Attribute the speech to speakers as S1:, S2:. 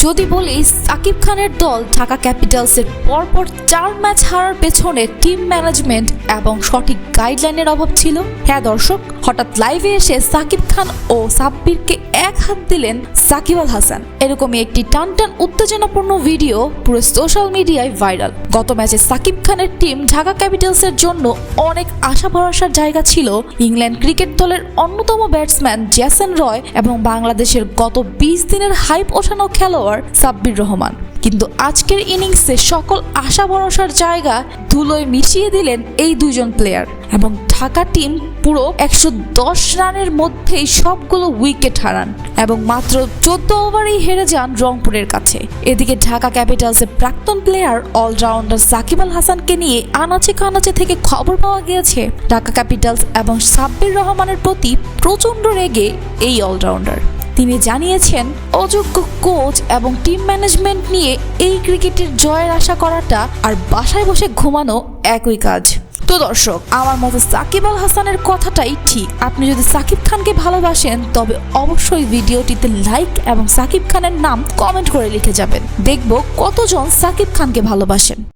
S1: যদি বলি সাকিব খানের দল ঢাকা ক্যাপিটালসের পরপর 4 ম্যাচ হারার পেছনে টিম ম্যানেজমেন্ট এবং সঠিক গাইডলাইনের অভাব ছিল। হ্যাঁ দর্শক, হঠাৎ লাইভে এসে সাকিব খান ও সাব্বিরকে এক হাত দিলেন সাকিব আল হাসান। এরকমই একটি টানটান উত্তেজনাপূর্ণ ভিডিও পুরো সোশ্যাল মিডিয়ায় ভাইরাল। গত ম্যাচে সাকিব খানের টিম ঢাকা ক্যাপিটালসের জন্য অনেক আশা ভরসার জায়গা ছিল ইংল্যান্ড ক্রিকেট দলের অন্যতম ব্যাটসম্যান জেসন রয় এবং বাংলাদেশের গত 20 দিনের হাইপ ওঠানো খেলোয়াড় সাব্বির রহমান। কিন্তু আজকের ইনিংসে সকল আশা ভরসার জায়গা ধুলোয় মিশিয়ে দিলেন এই দুইজন প্লেয়ার এবং ঢাকা টিম পুরো 110 রানের মধ্যেই সবগুলো উইকেট হারান এবং মাত্র 14 ওভারেই হেরে যান রংপুরের কাছে। এদিকে ঢাকা ক্যাপিটালসের প্রাক্তন প্লেয়ার অলরাউন্ডার সাকিব আল হাসানকে নিয়ে আনাচে কানাচে থেকে খবর পাওয়া গিয়েছে ঢাকা ক্যাপিটালস এবং সাব্বির রহমানের প্রতি প্রচণ্ড রেগে এই অলরাউন্ডার। তিনি জানিয়েছেন, অযোগ্য কোচ এবং টিম ম্যানেজমেন্ট নিয়ে এই ক্রিকেটের জয়ের আশা করাটা আর বাসায় বসে ঘুমানো একই কাজ। তো দর্শক, আমার মতে সাকিব আল হাসানের কথাটাই ঠিক। আপনি যদি সাকিব খানকে ভালোবাসেন তবে অবশ্যই ভিডিওটিতে লাইক এবং সাকিব খানের নাম কমেন্ট করে লিখে যাবেন। দেখব কতজন সাকিব খানকে ভালোবাসেন।